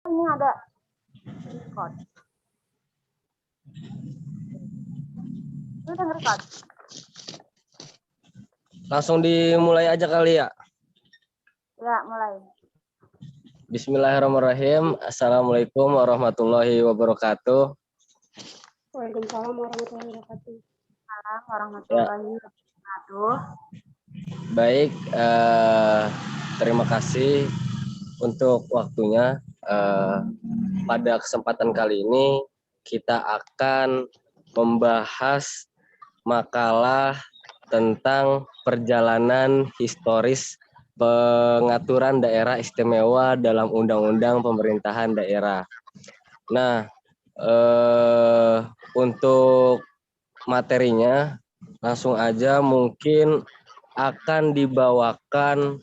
Ini ada record. Itu udah record. Langsung dimulai aja kali ya. Ya, mulai. Bismillahirrahmanirrahim. Assalamualaikum warahmatullahi wabarakatuh. Waalaikumsalam warahmatullahi wabarakatuh. Assalamualaikum warahmatullahi wabarakatuh. Baik, terima kasih untuk waktunya. Pada kesempatan kali ini kita akan membahas makalah tentang perjalanan historis pengaturan daerah istimewa dalam Undang-Undang Pemerintahan Daerah. Nah, untuk materinya langsung aja mungkin akan dibawakan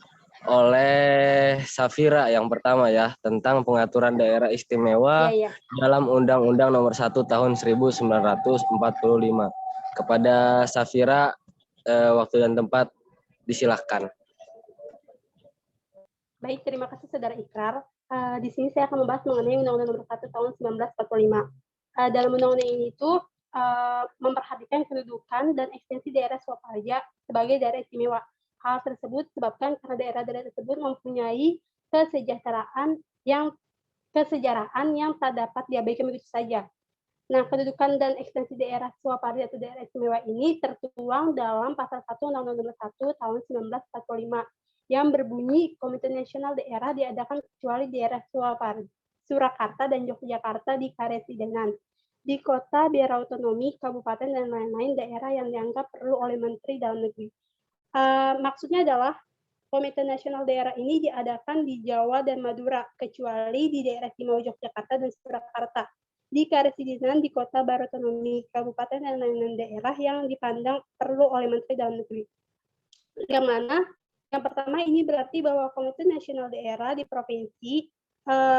oleh Safira yang pertama ya, tentang pengaturan daerah istimewa dalam Undang-Undang Nomor 1 Tahun 1945. Kepada Safira, waktu dan tempat disilahkan. Baik, terima kasih Saudara Ikrar. Di sini saya akan membahas mengenai Undang-Undang Nomor 1 Tahun 1945. Dalam undang-undang ini itu memperhatikan kedudukan dan ekstensi daerah Swaparja sebagai daerah istimewa. Hal tersebut disebabkan karena daerah-daerah tersebut mempunyai kesejahteraan yang tak dapat diabaikan begitu saja. Nah, kedudukan dan ekstensi daerah Swaparja atau daerah istimewa ini tertuang dalam pasal 1 Undang-Undang Nomor 1 Tahun 1945 yang berbunyi Komite Nasional Daerah diadakan kecuali daerah Surakarta dan Yogyakarta di Karesidenan, di kota, daerah otonomi, kabupaten, dan lain-lain daerah yang dianggap perlu oleh Menteri Dalam Negeri. Maksudnya adalah Komite Nasional Daerah ini diadakan di Jawa dan Madura, kecuali di daerah istimewa Yogyakarta dan Surakarta, di Karesidenan, di kota, baru otonomi, kabupaten, dan lain-lain daerah yang dipandang perlu oleh Menteri Dalam Negeri. Yang mana yang pertama ini berarti bahwa Komite Nasional Daerah di provinsi,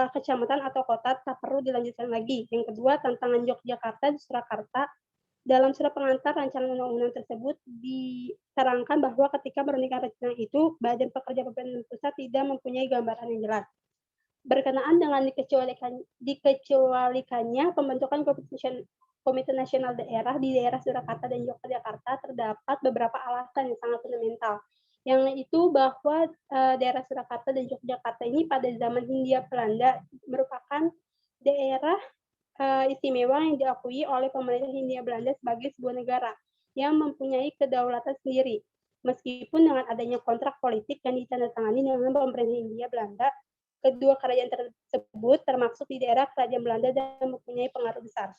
kecamatan atau kota tak perlu dilanjutkan lagi. Yang kedua, tantangan Yogyakarta dan Surakarta. Dalam surat pengantar rancangan undang-undang tersebut diterangkan bahwa ketika merundingkan rencana itu, Badan Pekerja Pemerintah Pusat tidak mempunyai gambaran yang jelas. Berkenaan dengan dikecualikannya pembentukan Komite Nasional Daerah di daerah Surakarta dan Yogyakarta, terdapat beberapa alasan yang sangat fundamental. Yang itu bahwa daerah Surakarta dan Yogyakarta ini pada zaman Hindia Belanda merupakan daerah istimewa yang diakui oleh pemerintah Hindia Belanda sebagai sebuah negara yang mempunyai kedaulatan sendiri. Meskipun dengan adanya kontrak politik yang ditandatangani dengan pemerintah Hindia Belanda, kedua kerajaan tersebut termasuk di daerah kerajaan Belanda dan mempunyai pengaruh besar.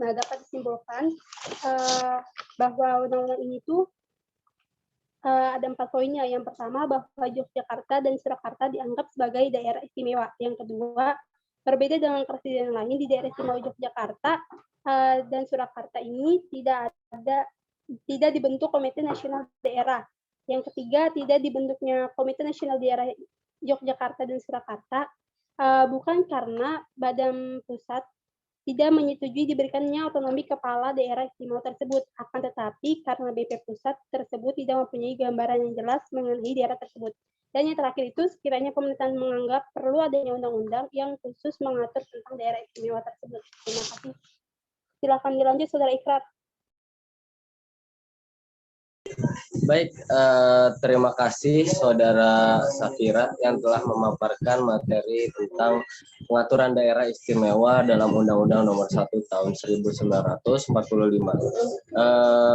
Nah, dapat disimpulkan bahwa undang-undang ini tuh ada 4 poinnya. Yang pertama, bahwa Yogyakarta dan Surakarta dianggap sebagai daerah istimewa. Yang kedua, berbeda dengan presiden lain di daerah istimewa Yogyakarta dan Surakarta ini tidak dibentuk Komite Nasional Daerah. Yang ketiga, tidak dibentuknya Komite Nasional Daerah Yogyakarta dan Surakarta bukan karena Badan Pusat tidak menyetujui diberikannya otonomi kepala daerah istimewa tersebut, akan tetapi karena BP Pusat tersebut tidak mempunyai gambaran yang jelas mengenai daerah tersebut. Dan yang terakhir itu, sekiranya pemerintahan menganggap perlu adanya undang-undang yang khusus mengatur tentang daerah istimewa tersebut. Terima kasih. Silakan dilanjut, Saudara Ikrar. Baik, terima kasih Saudara Safira yang telah memaparkan materi tentang pengaturan daerah istimewa dalam Undang-Undang Nomor 1 Tahun 1945.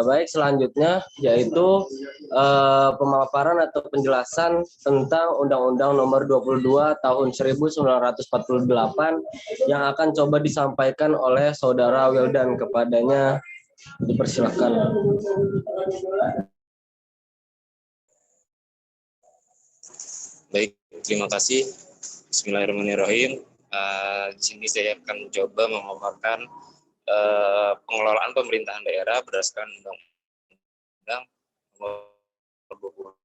Baik, selanjutnya yaitu pemaparan atau penjelasan tentang Undang-Undang Nomor 22 Tahun 1948 yang akan coba disampaikan oleh Saudara Wildan. Kepadanya dipersilakan. Baik, terima kasih. Bismillahirrahmanirrahim. Di sini saya akan coba memaparkan pengelolaan pemerintahan daerah berdasarkan Undang-Undang Nomor 22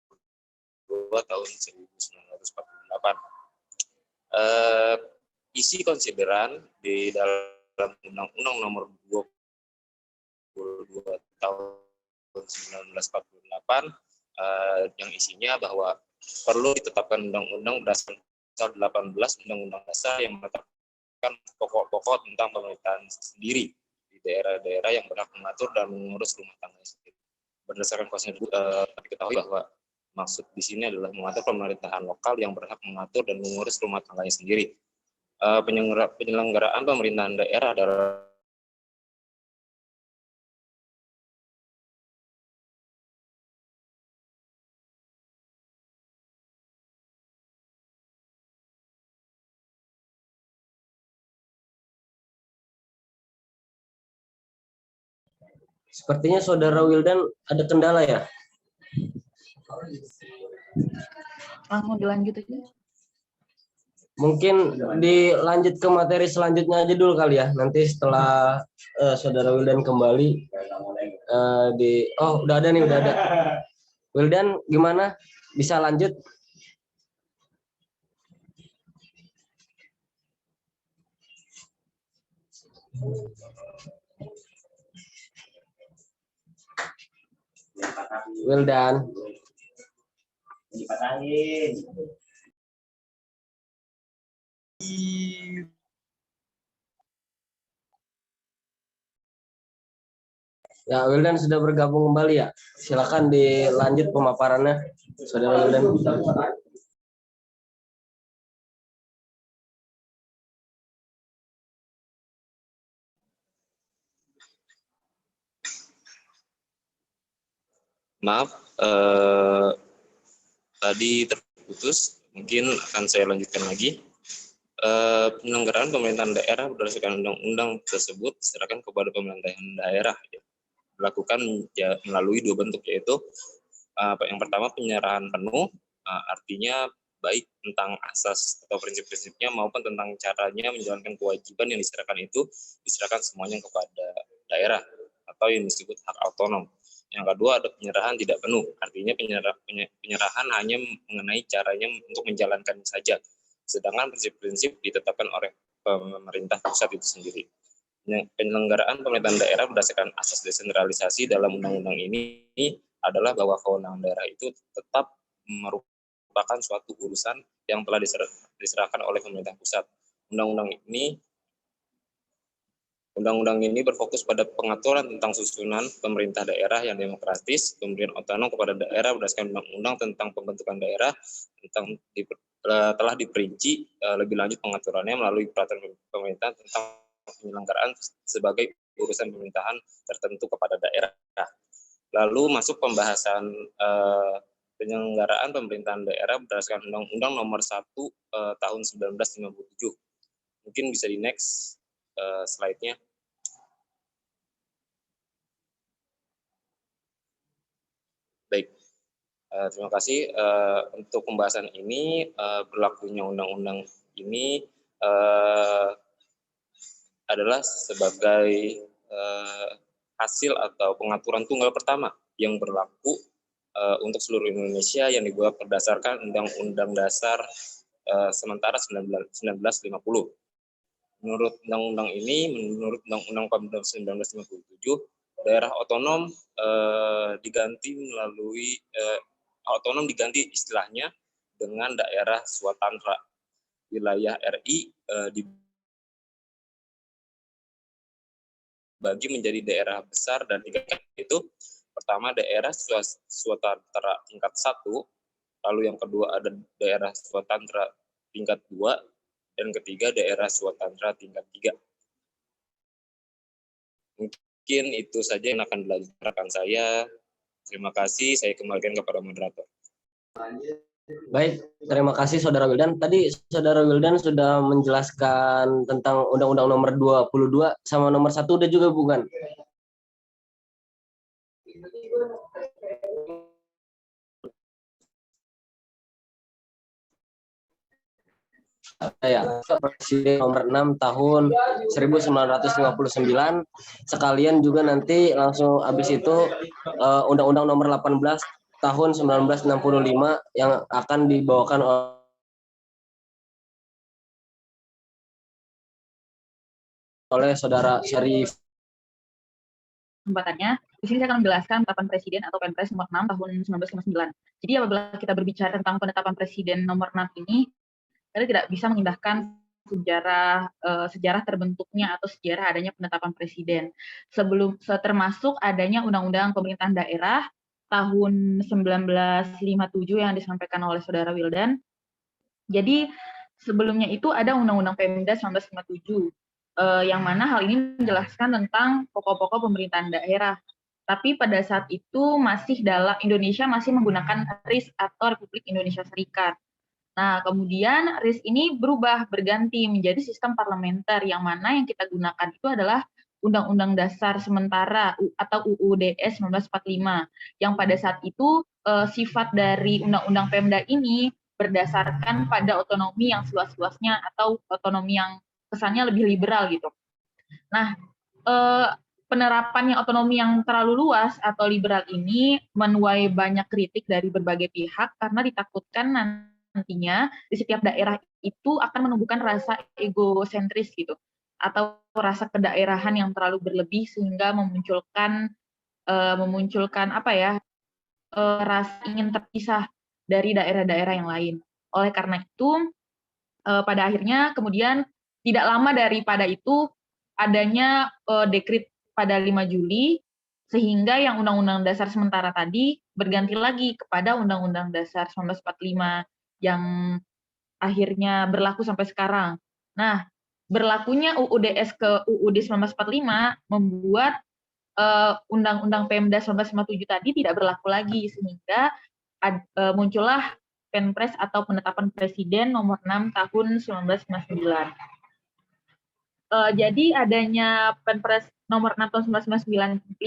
Tahun 1948. Isi konsideran di dalam Undang-Undang Nomor 22 Tahun 1948 yang isinya bahwa perlu ditetapkan undang-undang berdasarkan Pasal 18 Undang-Undang Dasar yang menetapkan pokok-pokok tentang pemerintahan sendiri di daerah-daerah yang berhak mengatur dan mengurus rumah tangga sendiri. Berdasarkan konstitusi, diketahui bahwa maksud di sini adalah mengatur pemerintahan lokal yang berhak mengatur dan mengurus rumah tangganya sendiri. Penyelenggaraan pemerintahan daerah adalah Sepertinya Saudara Wildan ada kendala ya? Mau dilanjut aja. Mungkin dilanjut ke materi selanjutnya aja dulu kali ya. Nanti setelah Saudara Wildan kembali udah ada nih, udah ada. Wildan gimana? Bisa lanjut? Wildan. Dipatahin. Ya, Wildan sudah bergabung kembali ya. Silakan dilanjut pemaparannya, Saudara Wildan. Maaf, tadi terputus, mungkin akan saya lanjutkan lagi. Penyelenggaraan pemerintahan daerah berdasarkan undang-undang tersebut diserahkan kepada pemerintahan daerah, ya. Dilakukan melalui dua bentuk, yaitu yang pertama penyerahan penuh, artinya baik tentang asas atau prinsip-prinsipnya maupun tentang caranya menjalankan kewajiban yang diserahkan itu diserahkan semuanya kepada daerah atau yang disebut hak otonom. Yang kedua ada penyerahan tidak penuh, artinya penyerahan hanya mengenai caranya untuk menjalankan saja, sedangkan prinsip-prinsip ditetapkan oleh pemerintah pusat itu sendiri. Penyelenggaraan pemerintahan daerah berdasarkan asas desentralisasi dalam undang-undang ini adalah bahwa kewenangan daerah itu tetap merupakan suatu urusan yang telah diserahkan oleh pemerintah pusat. Undang-undang ini berfokus pada pengaturan tentang susunan pemerintah daerah yang demokratis, pemberian otonom kepada daerah berdasarkan undang-undang tentang pembentukan daerah, telah diperinci lebih lanjut pengaturannya melalui peraturan pemerintah tentang penyelenggaraan sebagai urusan pemerintahan tertentu kepada daerah. Lalu masuk pembahasan penyelenggaraan pemerintahan daerah berdasarkan Undang-Undang Nomor 1 Tahun 1957. Mungkin bisa di next slide-nya. Baik, terima kasih. Untuk pembahasan ini, berlakunya undang-undang ini adalah sebagai hasil atau pengaturan tunggal pertama yang berlaku untuk seluruh Indonesia yang dibuat berdasarkan Undang-Undang Dasar sementara 1950. Menurut undang-undang ini, menurut Undang-Undang 1957, daerah otonom diganti diganti istilahnya dengan daerah swatantra. Wilayah RI dibagi menjadi daerah besar dan tiga, itu pertama daerah swatantra tingkat 1, lalu yang kedua ada daerah swatantra tingkat 2, dan ketiga daerah swatantra tingkat 3. Mungkin itu saja yang akan dilanjutkan saya. Terima kasih, saya kembalikan kepada moderator. Baik, terima kasih Saudara Wildan. Tadi Saudara Wildan sudah menjelaskan tentang Undang-Undang Nomor 22 sama Nomor 1 udah juga bukan? Ya, Presiden Nomor 6 Tahun 1959. Sekalian juga nanti langsung habis itu Undang-Undang Nomor 18 Tahun 1965 yang akan dibawakan oleh Saudara Syarif. Kesempatannya, di sini saya akan menjelaskan penetapan presiden atau Perpres nomor 6 tahun 1959. Jadi apabila kita berbicara tentang penetapan presiden nomor 6 ini, Kita tidak bisa mengindahkan sejarah terbentuknya atau sejarah adanya penetapan presiden. Termasuk adanya Undang-Undang Pemerintahan Daerah tahun 1957 yang disampaikan oleh Saudara Wildan. Jadi sebelumnya itu ada Undang-Undang Pemda 1957, yang mana hal ini menjelaskan tentang pokok-pokok pemerintahan daerah. Tapi pada saat itu Indonesia masih menggunakan RIS atau Republik Indonesia Serikat. Nah, kemudian RIS ini berganti menjadi sistem parlementer, yang mana yang kita gunakan itu adalah Undang-Undang Dasar Sementara atau UUDS 1945, yang pada saat itu sifat dari Undang-Undang Pemda ini berdasarkan pada otonomi yang seluas-luasnya atau otonomi yang kesannya lebih liberal gitu. Nah, penerapannya otonomi yang terlalu luas atau liberal ini menuai banyak kritik dari berbagai pihak karena ditakutkan nantinya di setiap daerah itu akan menumbuhkan rasa egosentris gitu, atau rasa kedaerahan yang terlalu berlebih sehingga memunculkan rasa ingin terpisah dari daerah-daerah yang lain. Oleh karena itu, pada akhirnya kemudian tidak lama daripada itu adanya dekret pada 5 Juli, sehingga yang Undang-Undang Dasar Sementara tadi berganti lagi kepada Undang-Undang Dasar 1945 yang akhirnya berlaku sampai sekarang. Nah, berlakunya UUDS ke UUD 1945 membuat Undang-Undang Pemda 1957 tadi tidak berlaku lagi, sehingga muncullah Penpres atau Penetapan Presiden nomor 6 tahun 1959. Jadi adanya Penpres nomor 6 tahun 1959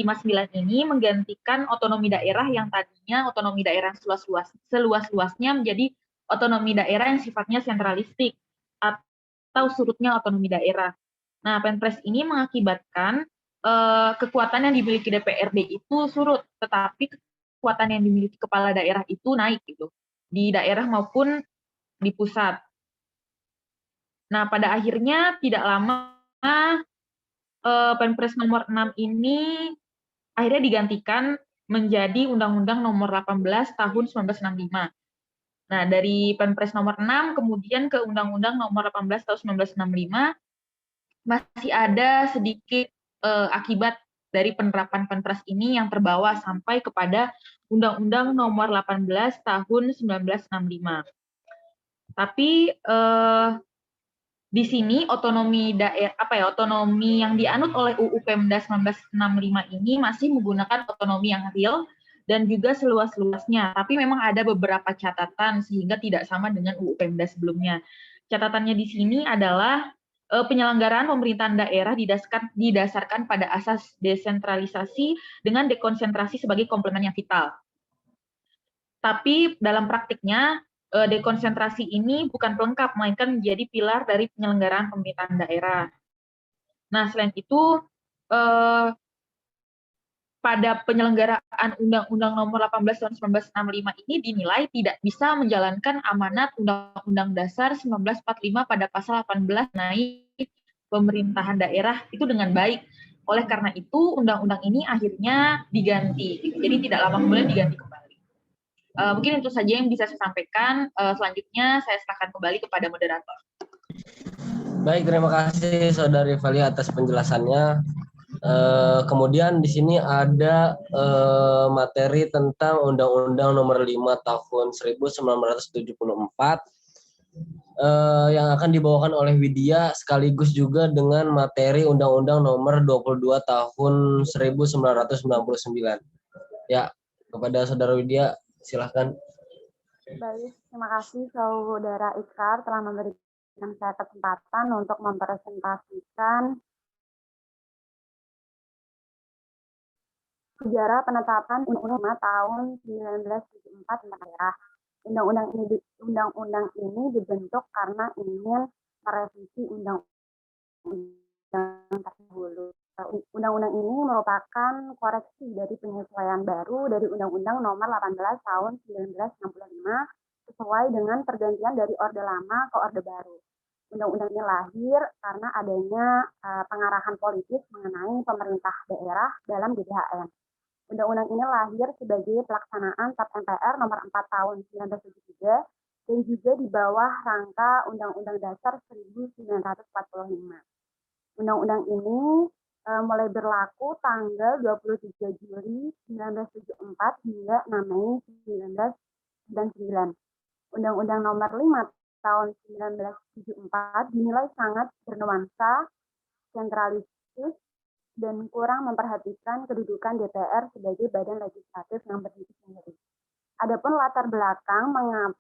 ini menggantikan otonomi daerah yang tadinya otonomi daerah seluas-luasnya menjadi otonomi daerah yang sifatnya sentralistik atau surutnya otonomi daerah. Nah, Penpres ini mengakibatkan kekuatan yang dimiliki DPRD itu surut, tetapi kekuatan yang dimiliki kepala daerah itu naik gitu, di daerah maupun di pusat. Nah, pada akhirnya tidak lama Penpres nomor 6 ini akhirnya digantikan menjadi Undang-Undang nomor 18 tahun 1965. Nah, dari Penpres nomor 6 kemudian ke Undang-Undang nomor 18 tahun 1965 masih ada sedikit akibat dari penerapan Penpres ini yang terbawa sampai kepada Undang-Undang nomor 18 tahun 1965. Tapi di sini otonomi otonomi yang dianut oleh UU Pemda 1965 ini masih menggunakan otonomi yang real dan juga seluas-luasnya. Tapi memang ada beberapa catatan sehingga tidak sama dengan UU Pemda sebelumnya. Catatannya di sini adalah penyelenggaraan pemerintahan daerah didasarkan pada asas desentralisasi dengan dekonsentrasi sebagai komplemen yang vital. Tapi dalam praktiknya, dekonsentrasi ini bukan pelengkap, melainkan menjadi pilar dari penyelenggaraan pemerintahan daerah. Nah, selain itu, pada penyelenggaraan Undang-Undang nomor 18 tahun 1965 ini dinilai tidak bisa menjalankan amanat Undang-Undang Dasar 1945 pada pasal 18 naik pemerintahan daerah itu dengan baik. Oleh karena itu, undang-undang ini akhirnya diganti. Jadi tidak lama kemudian diganti kembali. Mungkin itu saja yang bisa saya sampaikan. Selanjutnya saya serahkan kembali kepada moderator. Baik, terima kasih Saudari Valia atas penjelasannya. Kemudian di sini ada materi tentang Undang-Undang Nomor 5 Tahun 1974 yang akan dibawakan oleh Widya sekaligus juga dengan materi Undang-Undang Nomor 22 Tahun 1999. Ya, kepada Saudara Widya silahkan. Baik, terima kasih Saudara Ikrar telah memberikan saya kesempatan untuk mempresentasikan sejarah penetapan Undang-Undang 5 tahun 1974 tentang daerah. Undang-undang ini dibentuk karena ingin merevisi undang-undang terdahulu. Undang-undang ini merupakan koreksi dari penyesuaian baru dari Undang-Undang Nomor 18 tahun 1965 sesuai dengan pergantian dari Orde Lama ke Orde Baru. Undang-undang ini lahir karena adanya pengarahan politik mengenai pemerintah daerah dalam GBHN. Undang-undang ini lahir sebagai pelaksanaan TAP MPR nomor 4 tahun 1973 dan juga di bawah rangka Undang-Undang Dasar 1945. Undang-undang ini mulai berlaku tanggal 23 Juli 1974 hingga 6 Mei 1999. Undang-Undang Nomor 5 tahun 1974 dinilai sangat bernuansa, sentralistis, dan kurang memperhatikan kedudukan DPR sebagai badan legislatif yang berdiri sendiri. Adapun latar belakang mengapa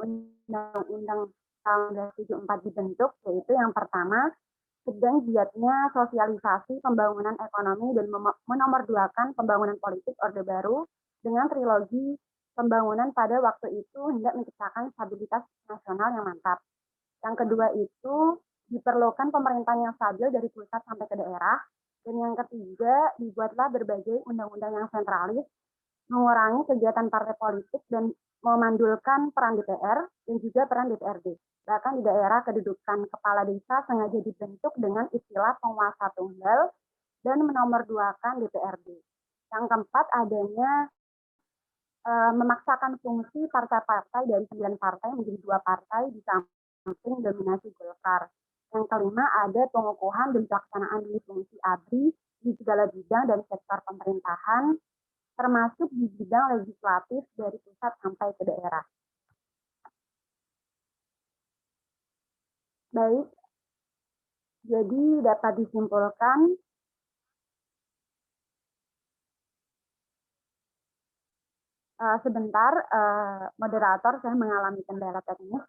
Undang-Undang tahun 1974 dibentuk, yaitu yang pertama, sedang giatnya sosialisasi pembangunan ekonomi dan menomorduakan pembangunan politik Orde Baru dengan trilogi pembangunan pada waktu itu hendak menciptakan stabilitas nasional yang mantap. Yang kedua itu diperlukan pemerintahan yang stabil dari pusat sampai ke daerah. Dan yang ketiga, dibuatlah berbagai undang-undang yang sentralis, mengurangi kegiatan partai politik dan memandulkan peran DPR dan juga peran DPRD. Bahkan di daerah kedudukan kepala desa sengaja dibentuk dengan istilah penguasa tunggal dan menomorduakan DPRD. Yang keempat, adanya memaksakan fungsi partai-partai dari 9 partai menjadi 2 partai di samping dominasi Golkar. Yang kelima, ada pengukuhan dan pelaksanaan dari fungsi ABRI di segala bidang dan sektor pemerintahan, termasuk di bidang legislatif dari pusat sampai ke daerah. Baik, jadi dapat disimpulkan sebentar, moderator, saya mengalami kendala teknis.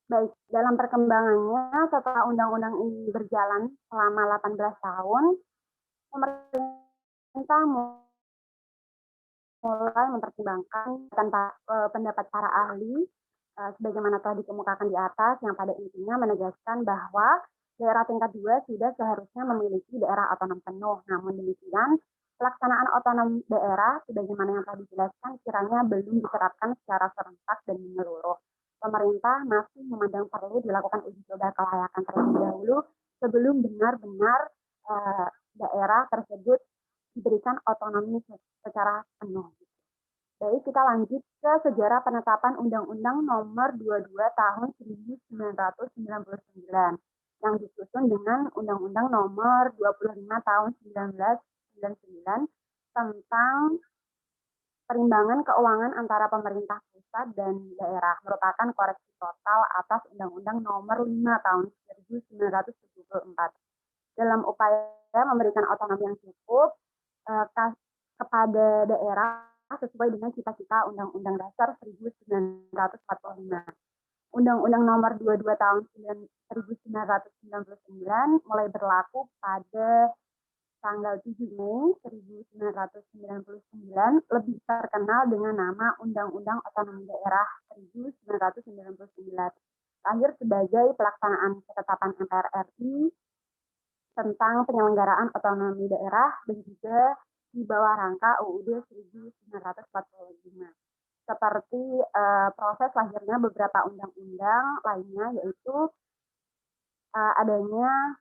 Baik, dalam perkembangannya setelah undang-undang ini berjalan selama 18 tahun, pemerintah mulai mempertimbangkan pendapat para ahli, sebagaimana telah dikemukakan di atas, yang pada intinya menegaskan bahwa daerah tingkat 2 sudah seharusnya memiliki daerah otonom penuh. Namun demikian, pelaksanaan otonom daerah, sebagaimana yang telah dijelaskan, kiranya belum diterapkan secara serentak dan menyeluruh. Pemerintah masih memandang perlu dilakukan uji coba kelayakan terlebih dahulu sebelum benar-benar daerah tersebut diberikan otonomi secara penuh. Baik, kita lanjut ke sejarah penetapan Undang-Undang Nomor 22 Tahun 1999 yang disusun dengan Undang-Undang Nomor 25 Tahun 1999 tentang perimbangan keuangan antara pemerintah pusat dan daerah, merupakan koreksi total atas Undang-Undang Nomor 5 Tahun 1974. Dalam upaya memberikan otonomi yang cukup kepada daerah sesuai dengan cita-cita Undang-Undang Dasar 1945. Undang-Undang Nomor 22 Tahun 1999 mulai berlaku pada tanggal 7 Mei 1999, lebih terkenal dengan nama Undang-Undang Otonomi Daerah 1999, lahir sebagai pelaksanaan ketetapan MPR RI tentang penyelenggaraan otonomi daerah dan juga di bawah rangka UUD 1945. Seperti proses lahirnya beberapa undang-undang lainnya, yaitu adanya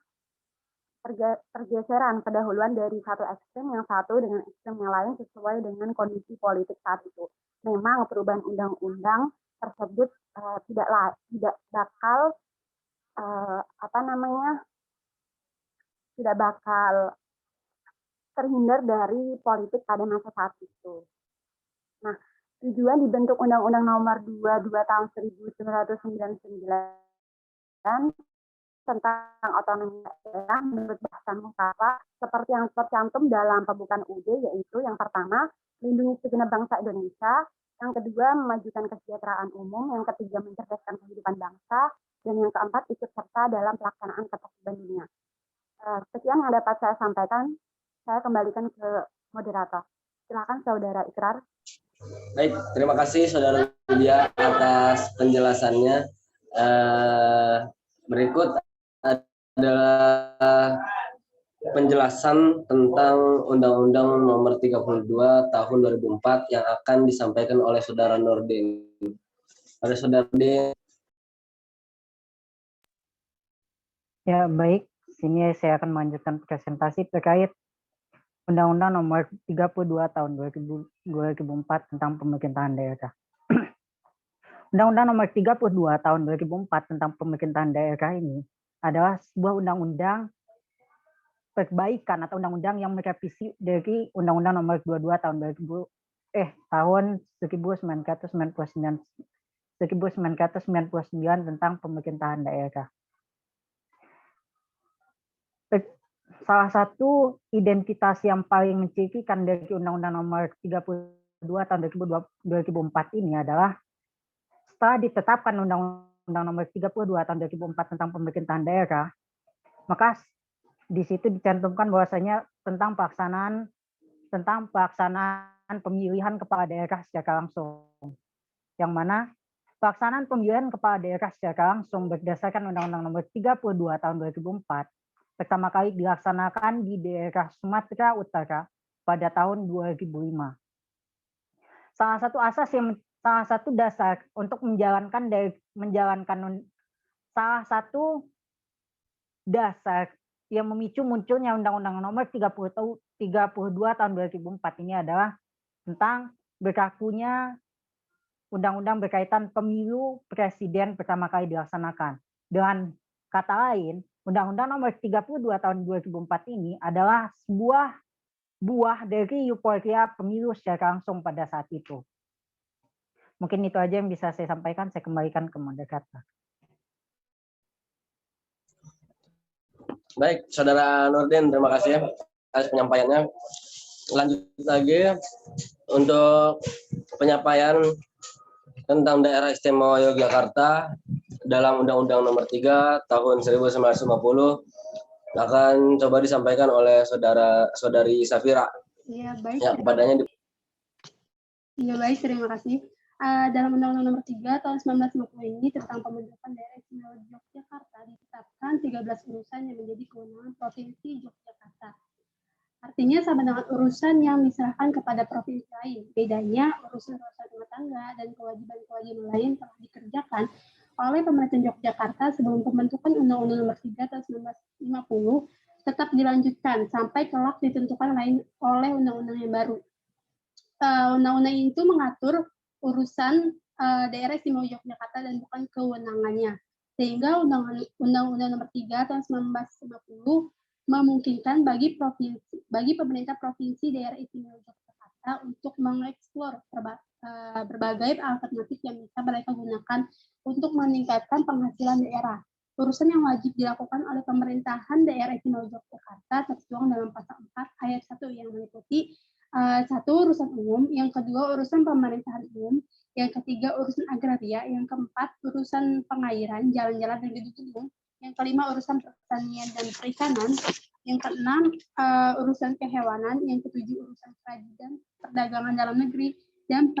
pergeseran pendahuluan dari satu ekstrem yang satu dengan ekstrem yang lain sesuai dengan kondisi politik saat itu. Memang perubahan undang-undang tersebut tidak bakal tidak bakal terhindar dari politik pada masa saat itu. Nah, tujuan dibentuk Undang-Undang Nomor 22 Tahun 1999 tentang otonomi daerah menurut bahasan Mustafa seperti yang tercantum dalam pembukaan UUD, yaitu yang pertama, melindungi segenap bangsa Indonesia, yang kedua, memajukan kesejahteraan umum, yang ketiga, mencerdaskan kehidupan bangsa, dan yang keempat, ikut serta dalam pelaksanaan ketertiban dunia. Sekian yang dapat saya sampaikan. Saya kembalikan ke moderator. Silakan Saudara Ikrar. Baik, terima kasih Saudara Lydia atas penjelasannya. Berikut adalah penjelasan tentang Undang-Undang Nomor 32 Tahun 2004 yang akan disampaikan oleh Saudara Nurdin. Saudara Nurdin, Ya, baik. Sini saya akan melanjutkan presentasi terkait Undang-Undang Nomor 32 Tahun 2004 tentang Pemerintahan Daerah. Undang-Undang Nomor 32 Tahun 2004 tentang Pemerintahan Daerah ini adalah sebuah undang-undang perbaikan atau undang-undang yang merevisi dari Undang-Undang Nomor 22 Tahun 1999 tentang Pemerintahan Daerah. Salah satu identitas yang paling mencirikan dari Undang-Undang Nomor 32 Tahun 2004 ini adalah setelah ditetapkan Undang-Undang Nomor 32 Tahun 2004 tentang Pemerintahan Daerah, maka di situ dicantumkan bahwasanya tentang pelaksanaan pemilihan kepala daerah secara langsung, yang mana pelaksanaan pemilihan kepala daerah secara langsung berdasarkan Undang-Undang Nomor 32 Tahun 2004 pertama kali dilaksanakan di daerah Sumatera Utara pada tahun 2005. Salah satu dasar untuk salah satu dasar yang memicu munculnya Undang-Undang Nomor 32 Tahun 2004 ini adalah tentang berlakunya undang-undang berkaitan pemilu presiden pertama kali dilaksanakan. Dengan kata lain, Undang-Undang Nomor 32 Tahun 2004 ini adalah sebuah buah dari euforia pemilu secara langsung pada saat itu. Mungkin itu aja yang bisa saya sampaikan. Saya kembalikan ke moderator. Baik, Saudara Nurdin, terima kasih ya atas penyampaiannya. Lanjut lagi untuk penyampaian tentang Daerah Istimewa Yogyakarta dalam Undang-Undang Nomor 3 Tahun 1950 akan coba disampaikan oleh saudari Safira. Iya, baik. Ya, kepadanya. Iya, baik. Terima kasih. Dalam Undang-Undang Nomor 3 Tahun 1950 ini tentang pembentukan Daerah Istimewa Yogyakarta ditetapkan 13 urusan yang menjadi kewenangan Provinsi Yogyakarta. Artinya sama dengan urusan yang diserahkan kepada provinsi lain. Bedanya urusan-urusan rumah tangga dan kewajiban-kewajiban lain telah dikerjakan oleh pemerintah Yogyakarta sebelum pembentukan Undang-Undang Nomor 3 Tahun 1950 tetap dilanjutkan sampai kelak ditentukan lain oleh undang-undang yang baru. Undang-undang itu mengatur urusan Daerah Istimewa Yogyakarta dan bukan kewenangannya. Sehingga Undang-Undang Nomor 3 Tahun 1950 memungkinkan bagi pemerintah provinsi Daerah Istimewa Yogyakarta untuk mengeksplor berbagai alternatif yang bisa mereka gunakan untuk meningkatkan penghasilan daerah. Urusan yang wajib dilakukan oleh pemerintahan Daerah Istimewa Yogyakarta tertuang dalam pasal 4 ayat 1 yang meliputi satu, urusan umum, yang kedua, urusan pemerintahan umum, yang ketiga, urusan agraria, yang keempat, urusan pengairan, jalan-jalan dan gedung umum, yang kelima, urusan pertanian dan perikanan, yang keenam, urusan kehewanan, yang ketujuh, urusan kerajinan, perdagangan dalam negeri, dan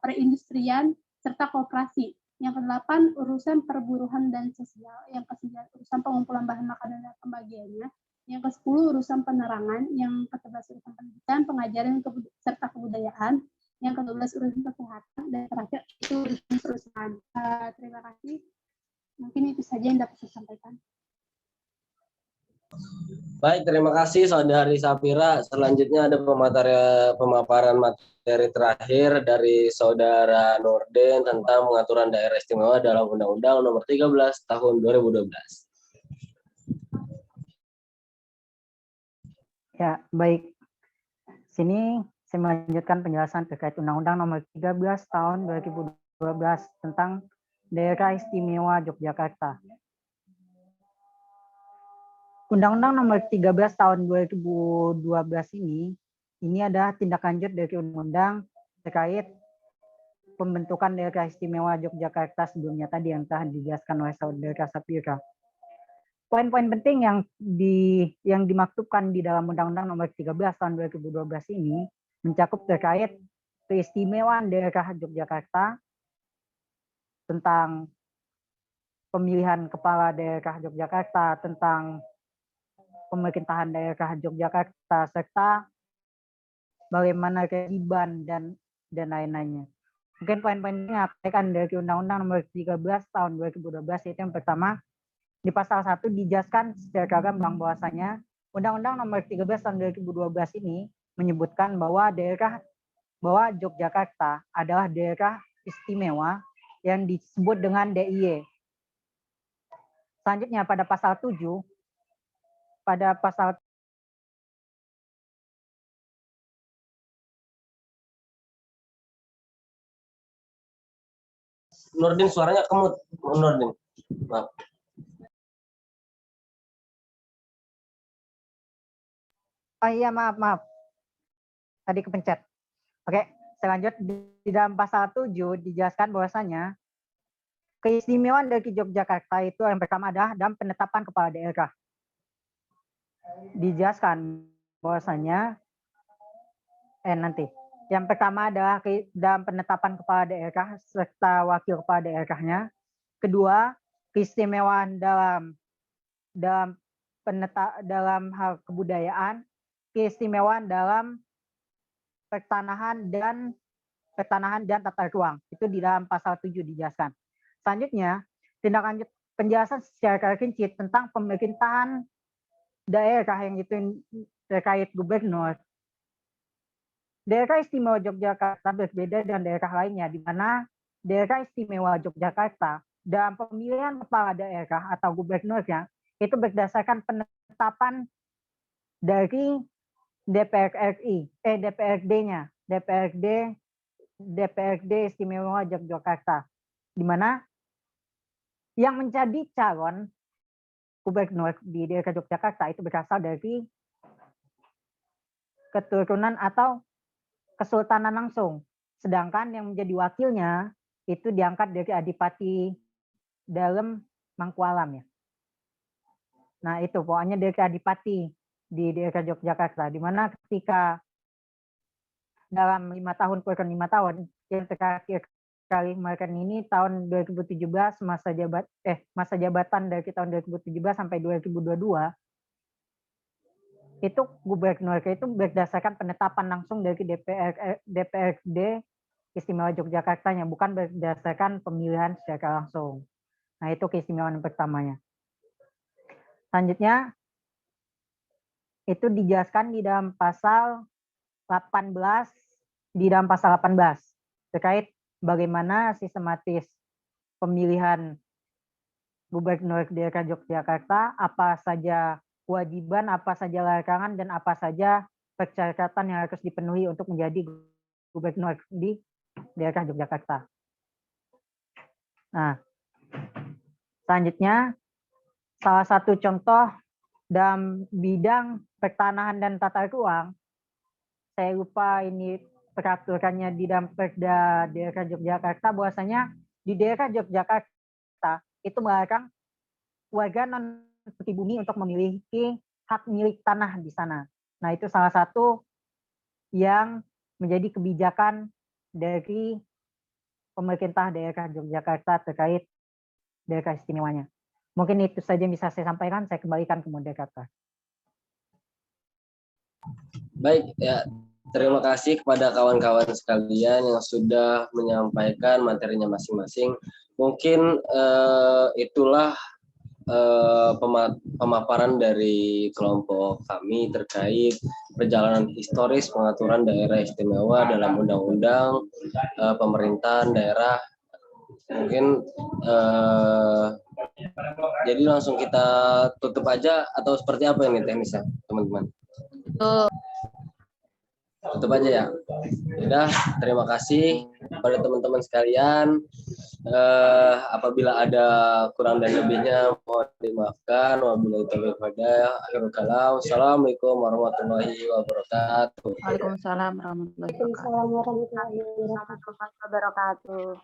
perindustrian, serta koperasi. Yang kedelapan, urusan perburuhan dan sosial. Yang kesembilan, urusan pengumpulan bahan makanan dan pembagiannya. Yang ke-10 urusan penerangan, yang ke-11 urusan pendidikan, pengajaran, serta kebudayaan, yang ke-12 urusan kesehatan, dan terakhir itu urusan perusahaan. Terima kasih. Mungkin itu saja yang dapat saya sampaikan. Baik, terima kasih Saudari Safira. Selanjutnya ada pemaparan materi terakhir dari Saudara Nurdin tentang pengaturan daerah istimewa dalam Undang-Undang Nomor 13 Tahun 2012. Ya, baik. Sini saya melanjutkan penjelasan terkait Undang-Undang Nomor 13 Tahun 2012 tentang Daerah Istimewa Yogyakarta. Undang-Undang Nomor 13 Tahun 2012 ini adalah tindak lanjut dari undang-undang terkait pembentukan Daerah Istimewa Yogyakarta sebelumnya tadi yang telah dijelaskan oleh Saudara Safira. Poin-poin penting yang dimaktubkan di dalam Undang-Undang Nomor 13 Tahun 2012 ini mencakup terkait keistimewaan daerah Yogyakarta, tentang pemilihan kepala daerah Yogyakarta, tentang pemerintahan daerah Yogyakarta, serta bagaimana kewajiban dan lain-lainnya. Mungkin poin-poin ini akan dari Undang-Undang Nomor 13 Tahun 2012 itu yang pertama, di pasal 1 dijelaskan secara gamblang bahwasanya Undang-Undang Nomor 13 Tahun 2012 ini menyebutkan bahwa Yogyakarta adalah daerah istimewa yang disebut dengan DIY. Selanjutnya pada pasal 7, pada pasal Nurdin, suaranya kemut. Nurdin, maaf. Oh iya, maaf. Tadi kepencet. Oke, saya lanjut. Di dalam pasal 7 dijelaskan bahwasanya keistimewaan dari Yogyakarta itu yang pertama adalah dalam penetapan kepala daerah. Dijelaskan bahwasanya yang pertama adalah dalam penetapan kepala daerah serta wakil kepala daerahnya. Kedua, keistimewaan dalam hal kebudayaan, keistimewaan dalam pertanahan dan tata ruang. Itu di dalam pasal 7 dijelaskan. Selanjutnya, tindak lanjut penjelasan secara rinci tentang pemerintahan daerah yang itu terkait gubernur. Daerah Istimewa Yogyakarta berbeda dengan daerah lainnya, di mana daerah Istimewa Yogyakarta dalam pemilihan kepala daerah atau gubernurnya itu berdasarkan penetapan dari DPRD-nya, DPRD Istimewa Yogyakarta, di mana yang menjadi calon gubernur di daerah Yogyakarta itu berasal dari keturunan atau kesultanan langsung. Sedangkan yang menjadi wakilnya itu diangkat dari Adipati Dalem Mangkualam ya. Nah itu pokoknya dari Adipati di daerah Yogyakarta, di mana ketika dalam 5 tahun, kurang 5 tahun, yang terakhir kali kemarin ini tahun 2017 masa jabatan dari tahun 2017 sampai 2022 itu gubernur itu berdasarkan penetapan langsung dari DPRD Istimewa Yogyakarta-nya, bukan berdasarkan pemilihan secara langsung. Nah, itu keistimewaan pertamanya. Selanjutnya, itu dijelaskan di dalam pasal 18, terkait bagaimana sistematis pemilihan gubernur daerah Yogyakarta, apa saja kewajiban, apa saja larangan, dan apa saja persyaratan yang harus dipenuhi untuk menjadi gubernur di daerah Yogyakarta. Nah, selanjutnya, salah satu contoh dalam bidang pertanahan dan tata ruang, saya lupa ini peraturannya di dalam Perda daerah Yogyakarta, bahwasanya di daerah Yogyakarta itu melarang warga non-pribumi untuk memiliki hak milik tanah di sana. Nah, itu salah satu yang menjadi kebijakan dari pemerintah daerah Yogyakarta terkait daerah istimewanya. Mungkin itu saja yang bisa saya sampaikan. Saya kembalikan ke moderator. Baik, ya. Terima kasih kepada kawan-kawan sekalian yang sudah menyampaikan materinya masing-masing. Mungkin itulah pemaparan dari kelompok kami terkait perjalanan historis pengaturan daerah istimewa dalam undang-undang pemerintahan daerah. Mungkin jadi langsung kita tutup aja atau seperti apa ini teknisnya, teman-teman? Tutup aja ya. Sudah, terima kasih kepada teman-teman sekalian. Apabila ada kurang dan lebihnya mohon dimaafkan. Wabillahi taufiq wal hidayah. Akhirul kalam. Assalamualaikum warahmatullahi wabarakatuh. Waalaikumsalam warahmatullahi wabarakatuh. Waalaikumsalam warahmatullahi wabarakatuh.